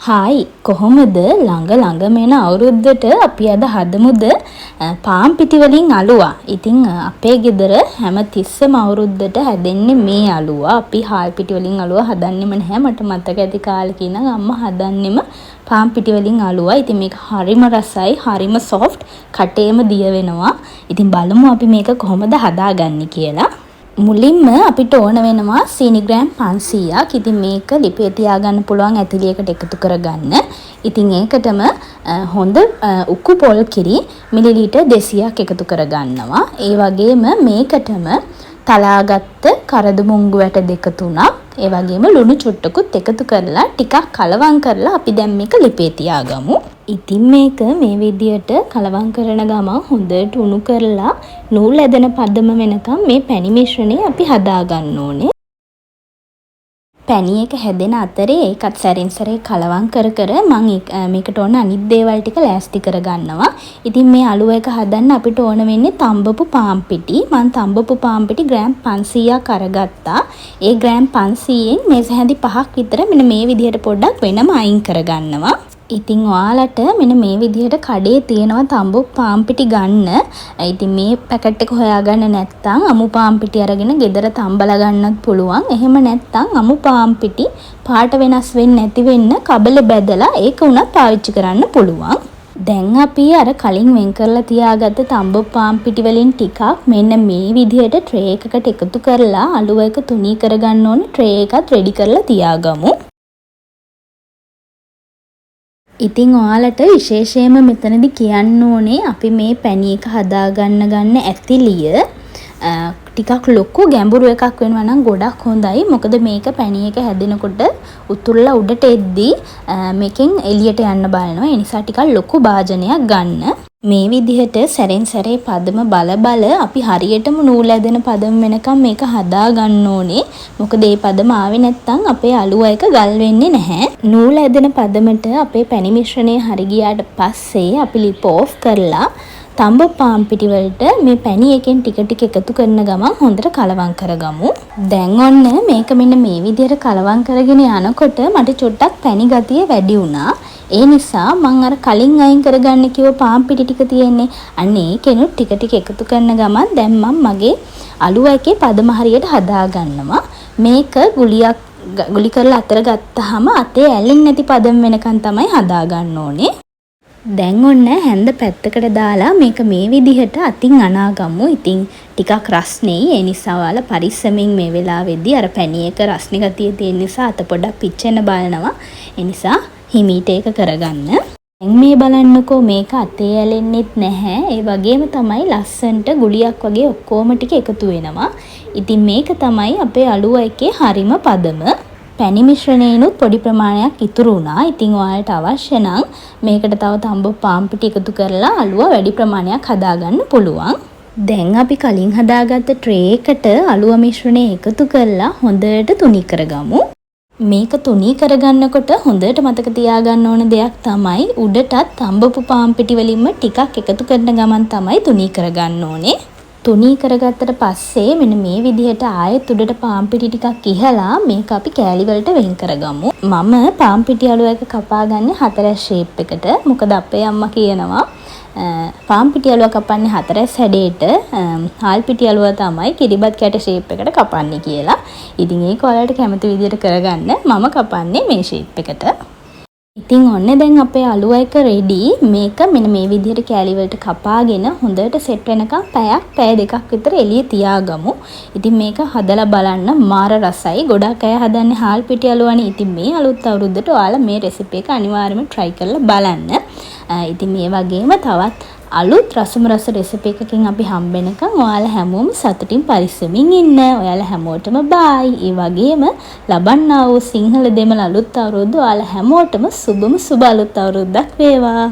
Hi කොහොමද ළඟ එන අවුරුද්දට අපි අද හදමුද පාන් පිටි වලින් අලුවා. ඉතින් අපේ ගෙදර හැම තිස්සෙම අවුරුද්දට හැදෙන්නේ මේ අලුවා. අපි හාල් පිටි වලින් අලුවා හදන්නෙම නැහැ. මට මතක ඇති කාලේ ඉඳන් අම්මා හදන්නෙම පාන් පිටි වලින් අලුවා. ඉතින් මේක හරිම රසයි, හරිම සොෆ්ට්, කටේම දිය වෙනවා. ඉතින් බලමු අපි මේක කොහොමද හදාගන්නේ කියලා. මුලින්ම අපිට ඕන වෙනවා සීනි ග්‍රෑම් 500ක්. ඉතින් මේක ලිපේ තියාගන්න පුළුවන් ඇතිලියකට එකතු කරගන්න. ඉතින් ඒකටම හොඳ උක්කු පොල් කිරි මිලිලීටර් 200ක් එකතු කරගන්නවා. ඒ වගේම මේකටම තලාගත්ත කරදු මුංගු වැට 2-3ක්, ඒ වගේම ලුණු චුට්ටකුත් එකතු කරලා ටිකක් කලවම් කරලා අපි දැන් මේක ලිපේ තියාගමු. ඉතින් මේක මේ විදියට කලවම් කරන ගමන් හොඳට උණු කරලා නූල් ඇදෙන පදම වෙනකම් මේ පැණි මිශ්‍රණය අපි හදා ගන්න ඕනේ. පැණි එක හැදෙන අතරේ ඒකත් සැරින් සැරේ කලවම් කර මම මේකට ඕන අනිත් දේවල් ටික ලෑස්ති කර ගන්නවා. ඉතින් මේ අලුව එක හදන්න අපිට ඕන වෙන්නේ තඹපු පාන් පිටි. මම තඹපු පාන් පිටි ග්‍රෑම් 500ක් අරගත්තා. ඒ ග්‍රෑම් 500න් මේස හැඳි 5ක් විතර මෙන්න මේ විදිහට පොඩ්ඩක් වෙනම අයින් කර ගන්නවා. ඉතින් ඔයාලට මෙන්න මේ විදිහට කඩේ තියෙනවා තඹු පාන් පිටි ගන්න. ඉතින් මේ පැකට් එක හොයාගන්න නැත්නම් අමු පාන් පිටි අරගෙන ගෙදර තඹලා ගන්නත් පුළුවන්. එහෙම නැත්නම් අමු පාන් පිටි පාට වෙනස් වෙන්නේ නැති වෙන්න කබල බැදලා ඒක උනත් පාවිච්චි කරන්න පුළුවන්. දැන් අපි අර කලින් වෙන් කරලා තියාගත්ත තඹු පාන් පිටි වලින් ටිකක් මෙන්න මේ විදිහට ට්‍රේ එකකට එකතු කරලා අලුව එක තුනී කරගන්න ඕනේ. ට්‍රේ එකත් රෙඩි කරලා තියාගමු. ඉතින් ඔයාලට විශේෂයෙන්ම මෙතනදී කියන්න ඕනේ අපි මේ පැණි එක හදාගන්න ඇතිලිය ටිකක් ලොකු ගැඹුරු එකක් වෙනවා නම් ගොඩක් හොඳයි. මොකද මේක පැණි එක හැදෙනකොට උතුරලා උඩට එද්දී මේකෙන් එළියට යන්න බලනවා. ඒ නිසා ටිකක් ලොකු භාජනයක් ගන්න. මේ විදිහට සැරෙන් සැරේ පදම බල අපි හරියටම නූල් ඇදෙන පදම වෙනකම් මේක හදා ගන්න ඕනේ. මොකද මේ පදම ආවේ නැත්නම් අපේ අලුව එක ගල් වෙන්නේ නැහැ. නූල් ඇදෙන පදමට අපේ පැණි මිශ්‍රණය හරි ගියාට පස්සේ අපි ලිප ඕෆ් කරලා තඹ පාන් පිටි වලට මේ පැණි එකෙන් ටික ටික එකතු කරන ගමන් හොඳට කලවම් කරගමු. දැන් ඔන්න මේක මෙන්න මේ විදිහට කලවම් කරගෙන යනකොට මට චුට්ටක් පැණි ගතිය වැඩි වුණා. ඒ නිසා මම අර කලින් අයින් කරගන්න කිව්ව පාන් පිටි ටික තියෙන්නේ. අන්න ඒකෙනුත් ටික ටික එකතු කරන ගමන් දැන් මම මගේ අලුව එකේ පදම හරියට හදා ගන්නවා. මේක ගුලි කරලා අතර ගත්තාම අතේ ඇලෙන්නේ නැති පදම වෙනකන් තමයි හදා ගන්න ඕනේ. දැන් ඔන්න හැන්ද පැත්තකට දාලා මේක මේ විදිහට අතින් අනාගමු. ඉතින් ටිකක් රස්නේ. ඒ නිසා ඔයාලා පරිස්සමින් මේ වෙලාවේදී අර පැණි එක රස්නේ ගතිය තියෙන නිසා අත පොඩක් පිච්චෙන්න බලනවා. ඒ නිසා හිමීට ඒක කරගන්න. දැන් මේ බලන්නකෝ මේක අතේ ඇලෙන්නෙත් නැහැ. ඒ වගේම තමයි ලස්සන්ට ගුලියක් වගේ ඔක්කොම ටික එකතු වෙනවා. ඉතින් මේක තමයි අපේ අලුව එකේ හරිම පදම. පැණි මිශ්‍රණයනොත් පොඩි ප්‍රමාණයක් ඉතුරු වුණා. ඉතින් ඔයාලට අවශ්‍ය නම් මේකට තව තඹ පාන් පිටි එකතු කරලා අලුව වැඩි ප්‍රමාණයක් හදාගන්න පුළුවන්. දැන් අපි කලින් හදාගත්ත ට්‍රේ එකට අලුව මිශ්‍රණය එකතු කරලා හොඳට තුනී කරගමු. මේක තුනී කරගන්නකොට හොඳට මතක තියාගන්න ඕන දෙයක් තමයි උඩටත් තඹපු පාන් පිටි වලින්ම ටිකක් එකතු කරන ගමන් තමයි තුනී කරගන්න ඕනේ. තුනී කරගත්තට පස්සේ මෙන්න මේ විදිහට ආයෙත් උඩට පාන් පිටි ටිකක් ඉහලා මේක අපි කෑලි වලට වෙන් කරගමු. මම පාන් පිටි අලුව එක කපාගන්නේ 4 ෂේප් එකට. මොකද අපේ අම්මා කියනවා පාන් පිටි අලුව කපන්නේ 4 හැඩයට, හාල් පිටි අලුව තමයි කිරිබත් කැට ෂේප් එකට කපන්නේ කියලා. ඉතින් ඒක ඔයාලට කැමති විදිහට කරගන්න. මම කපන්නේ මේ ෂේප් එකට. ඉතින් ඔන්න දැන් අපේ අලුව එක රෙඩි. මේක මෙන්න මේ විදිහට කෑලි වලට කපාගෙන හොඳට සෙට් වෙනකම් පැය දෙකක් විතර එළියේ තියාගමු. ඉතින් මේක හදලා බලන්න මාර රසයි. ගොඩක් අය හදන්නේ හාල් පිටි අලුවනේ. ඉතින් මේ අලුත් අවුරුද්දට ඔයාලා මේ රෙසිපි එක අනිවාර්යයෙන්ම try කරලා බලන්න. ඉතින් මේ වගේම තවත් අලුත් රසම රස රෙසිපි එකකින් අපි හම්බෙනකම් ඔයාලා හැමෝම සතුටින් පරිස්සමින් ඉන්න. ඔයාලා හැමෝටම බයි. ඒ වගේම ලබන්නා වූ සිංහල දෙමළ අලුත් අවුරුද්ද ඔයාලා හැමෝටම සුබම සුබ අලුත් අවුරුද්දක් වේවා.